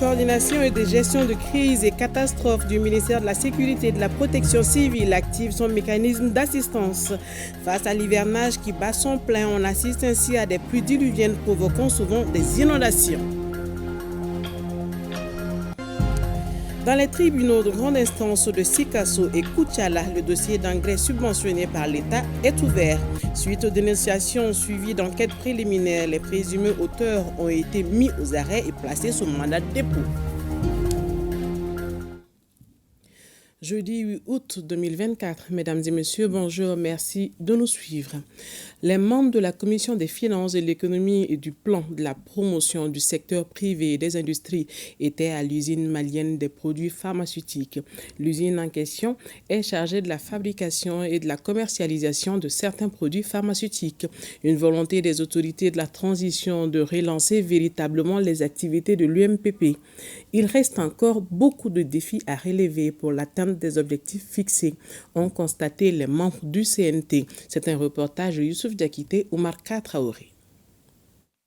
coordination et de gestion de crise et catastrophes du ministère de la Sécurité et de la Protection civile active son mécanisme d'assistance. Face à l'hivernage qui bat son plein, on assiste ainsi à des pluies diluviennes provoquant souvent des inondations. Dans les tribunaux de grande instance de Sikasso et Koutiala, le dossier d'engrais subventionné par l'État est ouvert. Suite aux dénonciations suivies d'enquêtes préliminaires, les présumés auteurs ont été mis aux arrêts et placés sous mandat de dépôt. Jeudi 8 août 2024, mesdames et messieurs, bonjour, merci de nous suivre. Les membres de la Commission des finances, de l'économie et du plan de la promotion du secteur privé et des industries étaient à l'usine malienne des produits pharmaceutiques. L'usine en question est chargée de la fabrication et de la commercialisation de certains produits pharmaceutiques. Une volonté des autorités de la transition de relancer véritablement les activités de l'UMPP. Il reste encore beaucoup de défis à relever pour l'atteinte des objectifs fixés, ont constaté les membres du CNT. C'est un reportage de Youssouf Diakité, Oumar Traoré.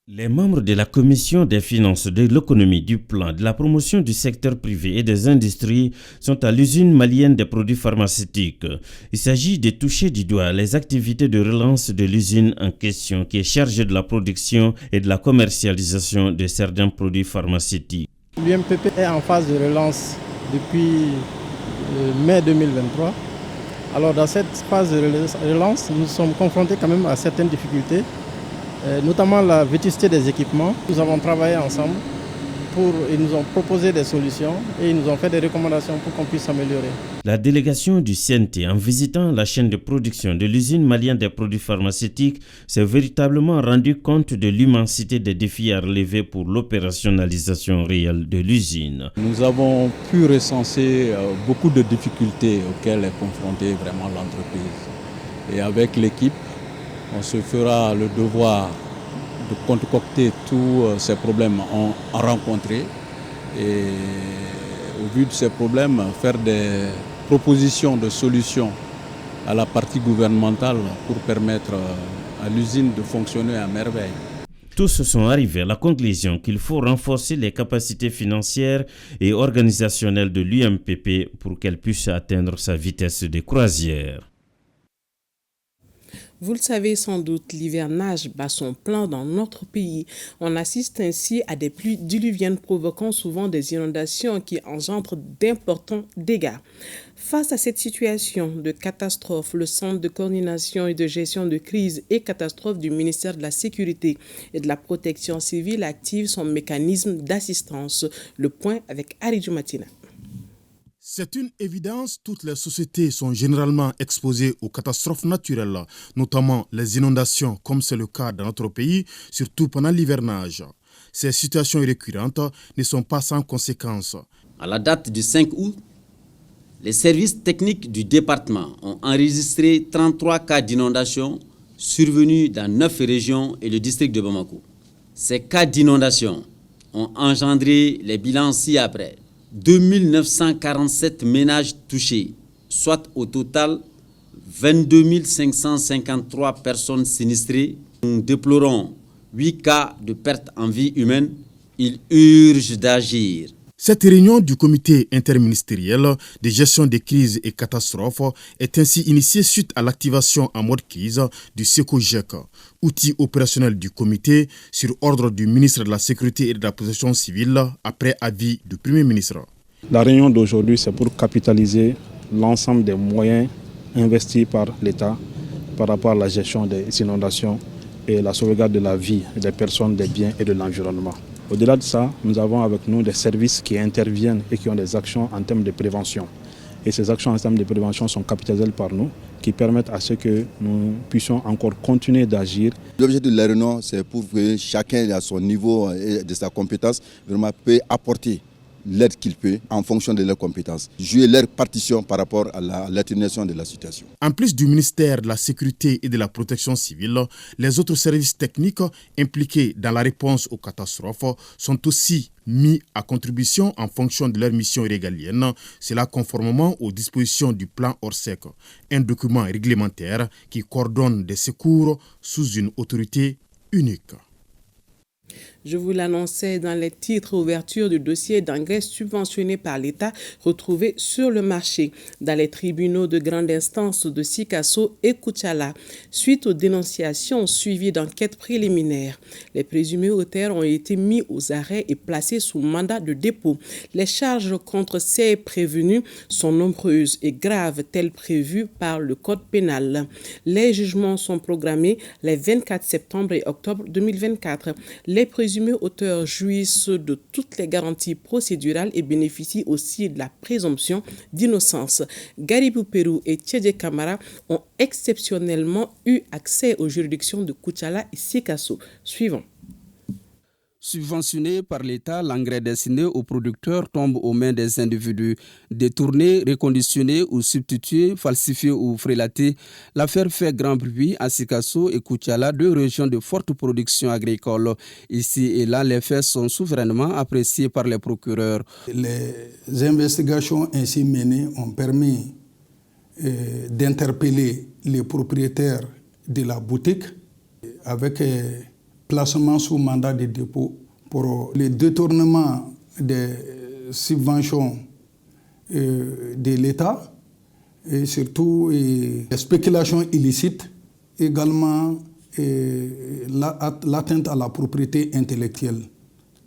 Les membres de la Commission des finances, de l'économie, du plan, de la promotion du secteur privé et des industries sont à l'usine malienne des produits pharmaceutiques. Il s'agit de toucher du doigt les activités de relance de l'usine en question qui est chargée de la production et de la commercialisation de certains produits pharmaceutiques. L'UMPP est en phase de relance depuis mai 2023. Alors dans cette phase de relance, nous sommes confrontés quand même à certaines difficultés, notamment la vétusté des équipements. Nous avons travaillé ensemble ils nous ont proposé des solutions et ils nous ont fait des recommandations pour qu'on puisse s'améliorer. La délégation du CNT, en visitant la chaîne de production de l'usine malienne des produits pharmaceutiques, s'est véritablement rendu compte de l'immensité des défis à relever pour l'opérationnalisation réelle de l'usine. Nous avons pu recenser beaucoup de difficultés auxquelles est confrontée vraiment l'entreprise. Et avec l'équipe, on se fera le devoir de concocter tous ces problèmes rencontrés et au vu de ces problèmes, faire des propositions de solutions à la partie gouvernementale pour permettre à l'usine de fonctionner à merveille. Tous sont arrivés à la conclusion qu'il faut renforcer les capacités financières et organisationnelles de l'UMPP pour qu'elle puisse atteindre sa vitesse de croisière. Vous le savez sans doute, l'hivernage bat son plein dans notre pays. On assiste ainsi à des pluies diluviennes provoquant souvent des inondations qui engendrent d'importants dégâts. Face à cette situation de catastrophe, le Centre de coordination et de gestion de crise et catastrophes du ministère de la Sécurité et de la Protection civile active son mécanisme d'assistance. Le point avec Aridjou Matina. C'est une évidence, toutes les sociétés sont généralement exposées aux catastrophes naturelles, notamment les inondations, comme c'est le cas dans notre pays, surtout pendant l'hivernage. Ces situations récurrentes ne sont pas sans conséquences. À la date du 5 août, les services techniques du département ont enregistré 33 cas d'inondation survenus dans 9 régions et le district de Bamako. Ces cas d'inondation ont engendré les bilans ci-après. 2947 ménages touchés, soit au total 22 553 personnes sinistrées. Nous déplorons 8 cas de perte en vie humaine. Il urge d'agir. Cette réunion du comité interministériel de gestion des crises et catastrophes est ainsi initiée suite à l'activation en mode crise du SECOGEC, outil opérationnel du comité sur ordre du ministre de la Sécurité et de la Protection civile après avis du Premier ministre. La réunion d'aujourd'hui, c'est pour capitaliser l'ensemble des moyens investis par l'État par rapport à la gestion des inondations et la sauvegarde de la vie des personnes, des biens et de l'environnement. Au-delà de ça, nous avons avec nous des services qui interviennent et qui ont des actions en termes de prévention. Et ces actions en termes de prévention sont capitalisées par nous, qui permettent à ce que nous puissions encore continuer d'agir. L'objectif de la réunion, c'est pour que chacun à son niveau et de sa compétence vraiment peut apporter l'aide qu'il peut en fonction de leurs compétences, jouer leur partition par rapport à l'atténuation de la situation. En plus du ministère de la Sécurité et de la Protection civile, les autres services techniques impliqués dans la réponse aux catastrophes sont aussi mis à contribution en fonction de leur mission régalienne, cela conformément aux dispositions du plan Orsec, un document réglementaire qui coordonne des secours sous une autorité unique. Je vous l'annonçais dans les titres, ouverture du dossier d'engrais subventionné par l'État retrouvé sur le marché dans les tribunaux de grande instance de Sikasso et Koutiala. Suite aux dénonciations suivies d'enquêtes préliminaires, les présumés auteurs ont été mis aux arrêts et placés sous mandat de dépôt. Les charges contre ces prévenus sont nombreuses et graves, telles prévues par le Code pénal. Les jugements sont programmés les 24 septembre et octobre 2024. Les présumés auteurs jouissent de toutes les garanties procédurales et bénéficient aussi de la présomption d'innocence. Garibou Pérou et Tchédje Camara ont exceptionnellement eu accès aux juridictions de Koutiala et Sikasso. Suivant. Subventionné par l'État, l'engrais destiné aux producteurs tombe aux mains des individus. Détourné, reconditionné ou substitué, falsifié ou frélaté, l'affaire fait grand bruit à Sikasso et Koutiala, deux régions de forte production agricole. Ici et là, les faits sont souverainement appréciés par les procureurs. Les investigations ainsi menées ont permis d'interpeller les propriétaires de la boutique avec placement sous mandat de dépôt pour le détournement des subventions de l'État et surtout les spéculations illicites, également l'atteinte à la propriété intellectuelle.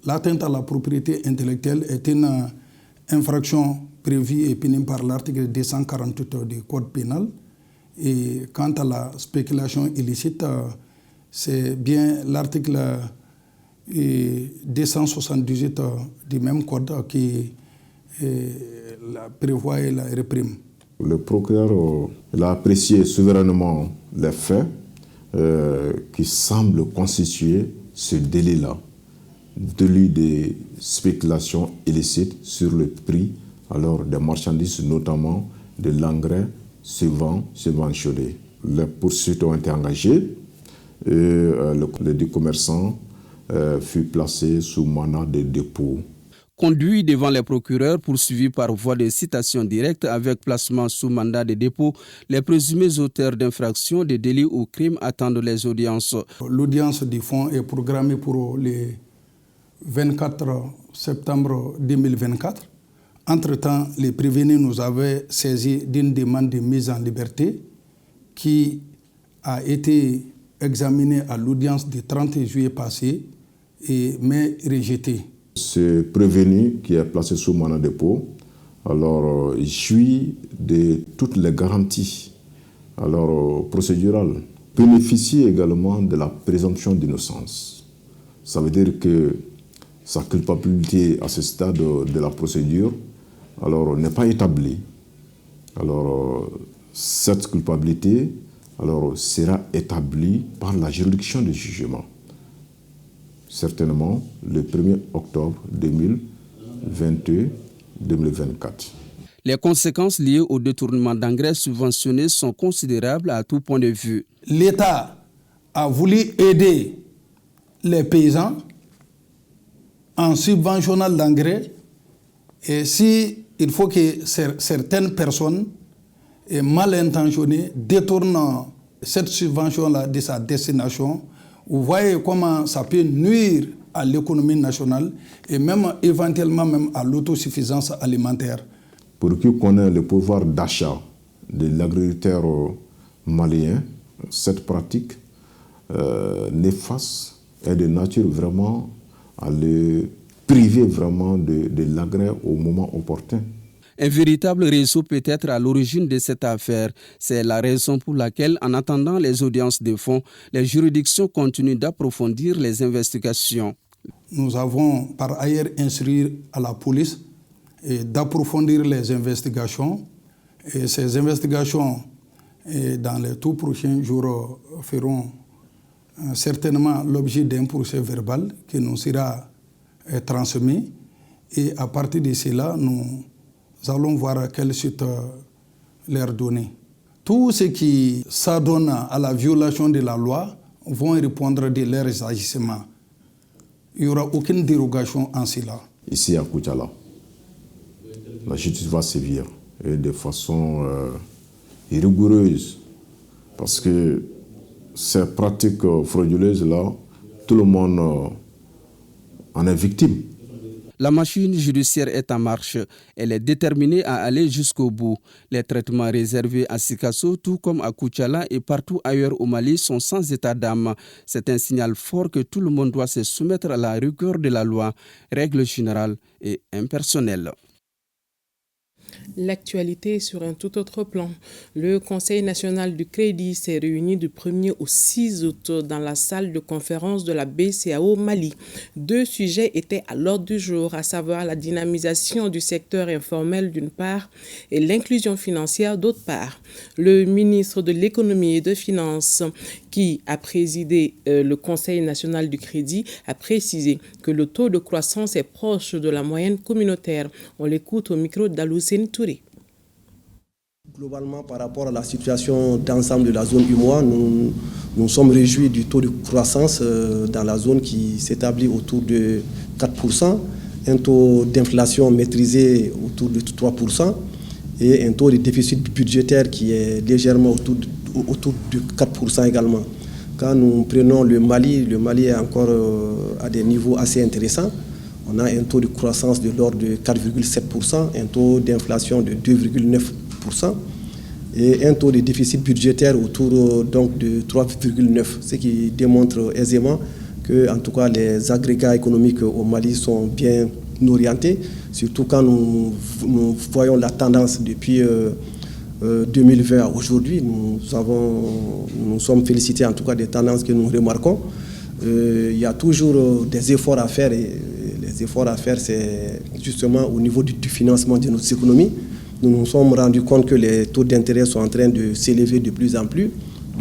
L'atteinte à la propriété intellectuelle est une infraction prévue et punie par l'article 248 du Code pénal. Et quant à la spéculation illicite, c'est bien l'article 278 du même code qui la prévoit et la réprime. Le procureur a apprécié souverainement les faits qui semblent constituer ce délit-là, délit de spéculation illicite sur le prix alors des marchandises, notamment de l'engrais subventionné. Les poursuites ont été engagées. Et le dit commerçant fut placé sous mandat de dépôt. Conduit devant les procureurs, poursuivis par voie de citation directe avec placement sous mandat de dépôt, les présumés auteurs d'infractions, de délits ou crimes attendent les audiences. L'audience du fonds est programmée pour le 24 septembre 2024. Entre-temps, les prévenus nous avaient saisi d'une demande de mise en liberté qui a été examiné à l'audience du 30 juillet passé, mais rejeté. Ce prévenu qui est placé sous mandat de dépôt, alors il jouit de toutes les garanties procédurales, bénéficie également de la présomption d'innocence. Ça veut dire que sa culpabilité à ce stade de la procédure n'est pas établie. Cette culpabilité sera établi par la juridiction de jugement, certainement le 1er octobre 2022-2024. Les conséquences liées au détournement d'engrais subventionnés sont considérables à tout point de vue. L'État a voulu aider les paysans en subventionnant l'engrais, et si il faut que certaines personnes mal intentionnées détournent cette subvention-là de sa destination, vous voyez comment ça peut nuire à l'économie nationale et même éventuellement même à l'autosuffisance alimentaire. Pour qui connaît le pouvoir d'achat de l'agriculteur malien, cette pratique néfaste est de nature vraiment à le priver vraiment de l'engrais au moment opportun. Un véritable réseau peut être à l'origine de cette affaire. C'est la raison pour laquelle, en attendant les audiences de fond, les juridictions continuent d'approfondir les investigations. Nous avons par ailleurs instruit à la police d'approfondir les investigations. Et ces investigations, dans les tout prochains jours, feront certainement l'objet d'un procès verbal qui nous sera transmis. Et à partir de cela, nous allons voir quelle suite leur donner. Tous ceux qui s'adonnent à la violation de la loi vont répondre de leurs agissements. Il n'y aura aucune dérogation en cela. Ici à Koutiala, la justice va sévir et de façon rigoureuse parce que ces pratiques frauduleuses-là, tout le monde en est victime. La machine judiciaire est en marche. Elle est déterminée à aller jusqu'au bout. Les traitements réservés à Sikasso, tout comme à Koutiala et partout ailleurs au Mali, sont sans état d'âme. C'est un signal fort que tout le monde doit se soumettre à la rigueur de la loi, règle générale et impersonnelle. L'actualité sur un tout autre plan. Le Conseil national du crédit s'est réuni du 1er au 6 août dans la salle de conférence de la BCAO Mali. 2 sujets étaient à l'ordre du jour, à savoir la dynamisation du secteur informel d'une part et l'inclusion financière d'autre part. Le ministre de l'économie et des finances, qui a présidé le Conseil national du crédit, a précisé que le taux de croissance est proche de la moyenne communautaire. On l'écoute au micro d'Aloussine Touré. Globalement, par rapport à la situation d'ensemble de la zone UMOA, nous sommes réjouis du taux de croissance dans la zone qui s'établit autour de 4%, un taux d'inflation maîtrisé autour de 3% et un taux de déficit budgétaire qui est légèrement autour de 4% également. Quand nous prenons le Mali est encore à des niveaux assez intéressants. On a un taux de croissance de l'ordre de 4,7%, un taux d'inflation de 2,9% et un taux de déficit budgétaire autour donc de 3,9%, ce qui démontre aisément que en tout cas les agrégats économiques au Mali sont bien orientés, surtout quand nous voyons la tendance depuis 2020 à aujourd'hui. Nous sommes félicités en tout cas des tendances que nous remarquons. Il y a toujours des efforts à faire et les efforts à faire, c'est justement au niveau du financement de nos économies. Nous nous sommes rendus compte que les taux d'intérêt sont en train de s'élever de plus en plus.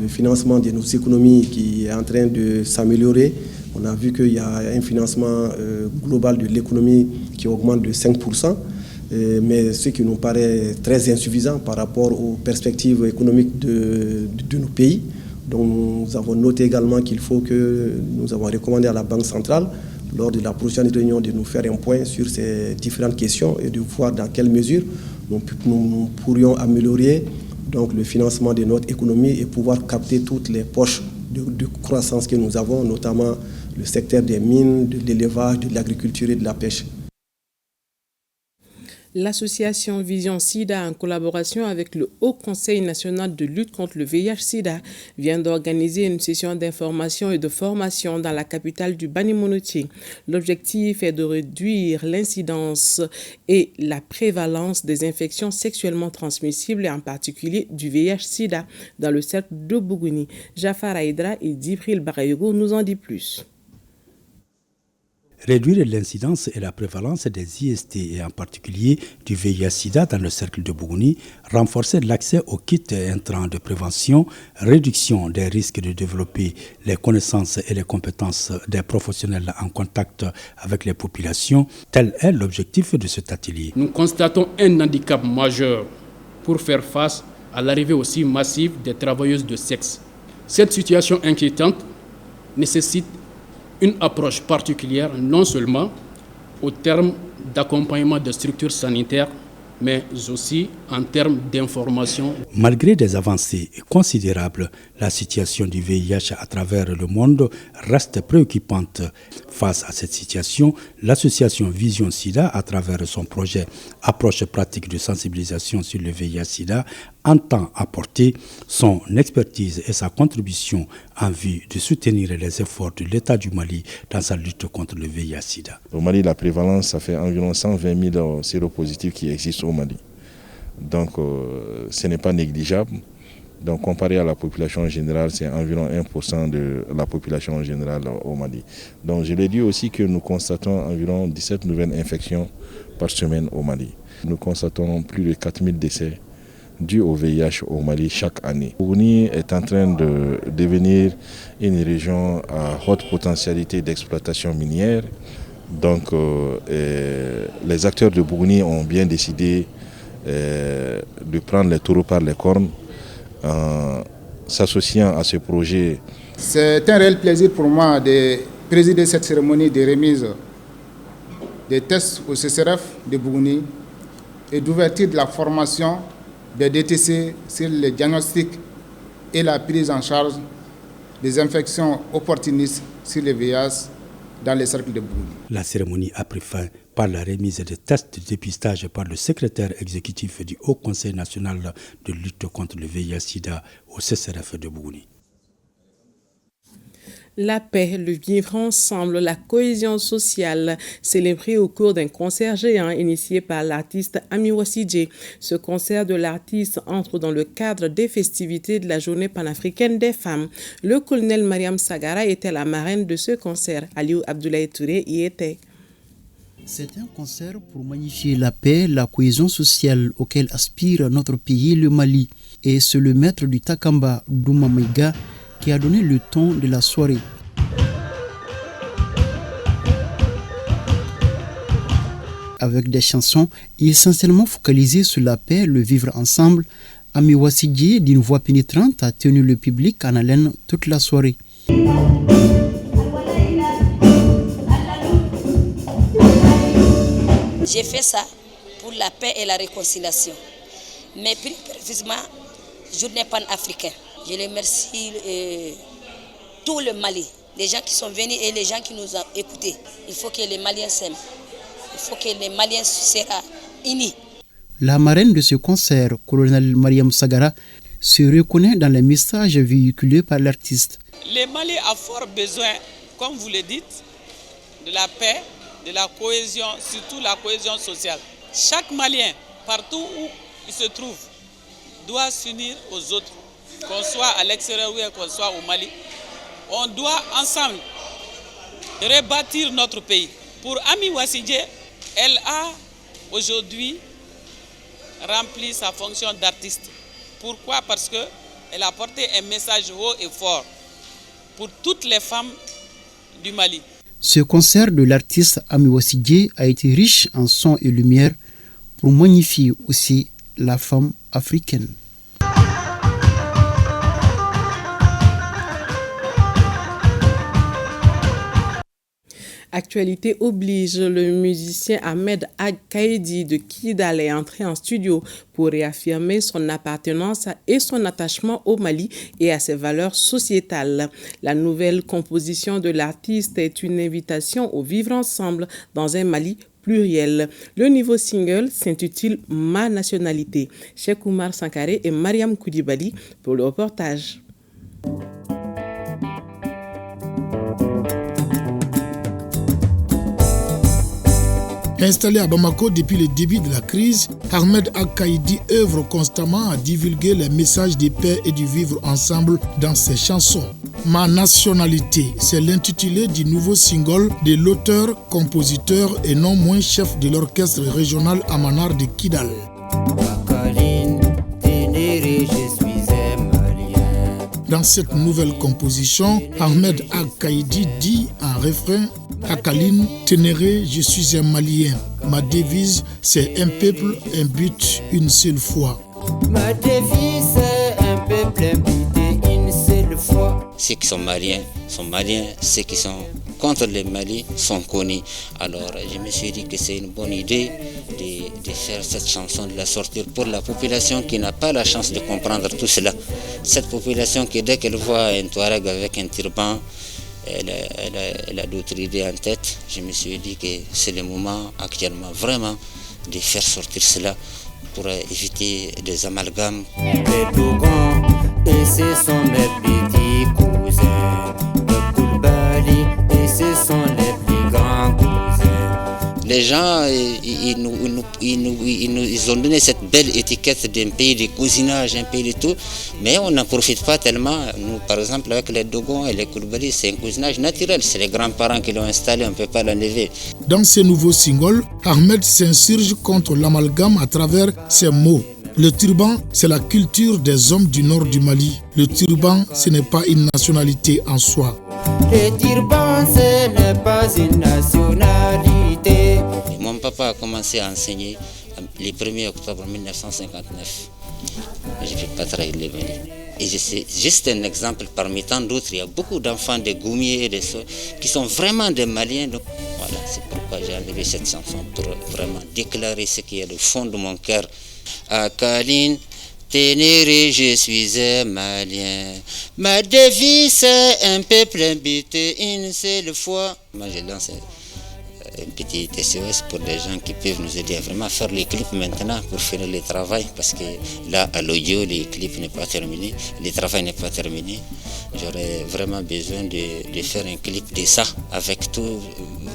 Le financement de nos économies qui est en train de s'améliorer. On a vu qu'il y a un financement global de l'économie qui augmente de 5%, mais ce qui nous paraît très insuffisant par rapport aux perspectives économiques de nos pays. Donc nous avons noté également qu'il faut que nous avons recommandé à la Banque centrale, lors de la prochaine réunion, de nous faire un point sur ces différentes questions et de voir dans quelle mesure nous pourrions améliorer donc, le financement de notre économie et pouvoir capter toutes les poches de croissance que nous avons, notamment le secteur des mines, de l'élevage, de l'agriculture et de la pêche. L'association Vision Sida, en collaboration avec le Haut Conseil national de lutte contre le VIH-Sida, vient d'organiser une session d'information et de formation dans la capitale du Bani-Monotier. L'objectif est de réduire l'incidence et la prévalence des infections sexuellement transmissibles et en particulier du VIH-Sida dans le cercle de Bougouni. Jafar Aïdra et Djibril Barayogo nous en disent plus. Réduire l'incidence et la prévalence des IST et en particulier du VIH-Sida dans le cercle de Bougouni, renforcer l'accès aux kits et intrants de prévention, réduction des risques de développer les connaissances et les compétences des professionnels en contact avec les populations, tel est l'objectif de cet atelier. Nous constatons un handicap majeur pour faire face à l'arrivée aussi massive des travailleuses de sexe. Cette situation inquiétante nécessite une approche particulière, non seulement au terme d'accompagnement de structures sanitaires, mais aussi en termes d'information. Malgré des avancées considérables, la situation du VIH à travers le monde reste préoccupante. Face à cette situation, l'association Vision Sida, à travers son projet Approche pratique de sensibilisation sur le VIH-Sida, entend apporter son expertise et sa contribution en vue de soutenir les efforts de l'État du Mali dans sa lutte contre le VIH-Sida. Au Mali, la prévalence, ça fait environ 120 000 séropositifs qui existent au Mali. Donc, ce n'est pas négligeable. Donc, comparé à la population générale, c'est environ 1% de la population générale au Mali. Donc, je l'ai dit aussi que nous constatons environ 17 nouvelles infections par semaine au Mali. Nous constatons plus de 4000 décès dus au VIH au Mali chaque année. Bougouni est en train de devenir une région à haute potentialité d'exploitation minière. Donc, les acteurs de Bougouni ont bien décidé de prendre les taureaux par les cornes en s'associant à ce projet. C'est un réel plaisir pour moi de présider cette cérémonie de remise des tests au CCRF de Bougouni et d'ouverture de la formation des DTC sur le diagnostic et la prise en charge des infections opportunistes sur le VIH dans les cercles de Bougouni. La cérémonie a pris fin par la remise des tests de dépistage par le secrétaire exécutif du Haut Conseil national de lutte contre le VIH-Sida au CCRF de Bougouni. La paix, le vivre ensemble, la cohésion sociale, célébrée au cours d'un concert géant initié par l'artiste Ami Wassidje. Ce concert de l'artiste entre dans le cadre des festivités de la Journée panafricaine des femmes. Le colonel Mariam Sagara était la marraine de ce concert. Aliou Abdoulaye Touré y était. C'est un concert pour magnifier la paix, la cohésion sociale auquel aspire notre pays, le Mali. Et c'est le maître du Takamba, Doumamaiga, qui a donné le ton de la soirée. Avec des chansons essentiellement focalisées sur la paix, le vivre ensemble, Ami Wassidje, d'une voix pénétrante, a tenu le public en haleine toute la soirée. J'ai fait ça pour la paix et la réconciliation, mais plus précisément, Journée panafricaine. Je remercie tout le Mali, les gens qui sont venus et les gens qui nous ont écoutés. Il faut que les Maliens s'aiment. Il faut que les Maliens soient unis. La marraine de ce concert, colonel Mariam Sagara, se reconnaît dans les messages véhiculés par l'artiste. Le Mali a fort besoin, comme vous le dites, de la paix, de la cohésion, surtout la cohésion sociale. Chaque Malien, partout où il se trouve, doit s'unir aux autres. Qu'on soit à l'extérieur ou qu'on soit au Mali, on doit ensemble rebâtir notre pays. Pour Ami Wassidje, elle a aujourd'hui rempli sa fonction d'artiste. Pourquoi? Parce qu'elle a porté un message haut et fort pour toutes les femmes du Mali. Ce concert de l'artiste Ami Wassidje a été riche en son et lumière pour magnifier aussi la femme africaine. Actualité oblige, le musicien Ahmed Ag Kaidi de Kidal est entré en studio pour réaffirmer son appartenance et son attachement au Mali et à ses valeurs sociétales. La nouvelle composition de l'artiste est une invitation au vivre ensemble dans un Mali pluriel. Le nouveau single s'intitule Ma nationalité. Cheikh Oumar Sankaré et Mariam Koudibali pour le reportage. Installé à Bamako depuis le début de la crise, Ahmed Ag Kaidi œuvre constamment à divulguer les messages de paix et du vivre ensemble dans ses chansons. Ma nationalité, c'est l'intitulé du nouveau single de l'auteur, compositeur et non moins chef de l'orchestre régional Amanar de Kidal. Dans cette nouvelle composition, Ahmed Ag Kaidi dit en refrain: Akaline, Ténéré, je suis un Malien. Ma devise, c'est un peuple, un but, une seule foi. Ma devise, c'est un peuple, un but et une seule foi. Ceux qui sont maliens, ceux qui sont contre le Mali sont connus. Alors je me suis dit que c'est une bonne idée de faire cette chanson, de la sortir pour la population qui n'a pas la chance de comprendre tout cela. Cette population qui, dès qu'elle voit un Touareg avec un turban, elle a d'autres idées en tête. Je me suis dit que c'est le moment actuellement vraiment de faire sortir cela pour éviter des amalgames. Les Dogons, et ce sont mes petits cousins. Les Koulibaly, et ce sont les plus grands cousins. Les gens, ils ont donné cette belle étiquette d'un pays de cousinage, un pays de tout, mais on n'en profite pas tellement. Nous, par exemple, avec les Dogons et les Koulibaly, c'est un cousinage naturel. C'est les grands-parents qui l'ont installé, on ne peut pas l'enlever. Dans ce nouveau single, Ahmed s'insurge contre l'amalgame à travers ses mots. Le turban, c'est la culture des hommes du nord du Mali. Le turban, ce n'est pas une nationalité en soi. Le turban, ce n'est pas une nationalité. Mon papa a commencé à enseigner le 1er octobre 1959. Je ne peux pas trahir le Mali. Et c'est juste un exemple parmi tant d'autres. Il y a beaucoup d'enfants de Goumiers et qui sont vraiment des Maliens. Donc, voilà, c'est pourquoi j'ai enlevé cette chanson pour vraiment déclarer ce qui est le fond de mon cœur. Akaline, Ténéré, je suis un Malien. Ma devise, c'est un peuple invité une seule fois. Moi, je lance un petit SOS pour les gens qui peuvent nous aider à vraiment faire les clips maintenant pour finir le travail. Parce que là, à l'audio, les clips n'est pas terminé, le travail n'est pas terminé. J'aurais vraiment besoin de faire un clip de ça, avec tout,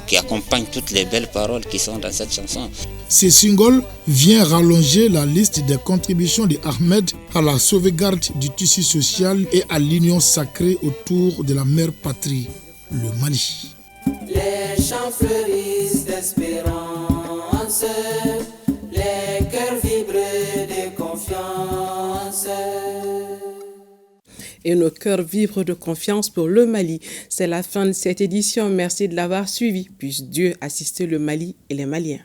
qui accompagne toutes les belles paroles qui sont dans cette chanson. Ce single vient rallonger la liste des contributions de Ahmed à la sauvegarde du tissu social et à l'union sacrée autour de la mère patrie, le Mali. Les champs fleurissent d'espérance, les cœurs vibrent de confiance. Et nos cœurs vibrent de confiance pour le Mali. C'est la fin de cette édition. Merci de l'avoir suivi. Puisse Dieu assister le Mali et les Maliens.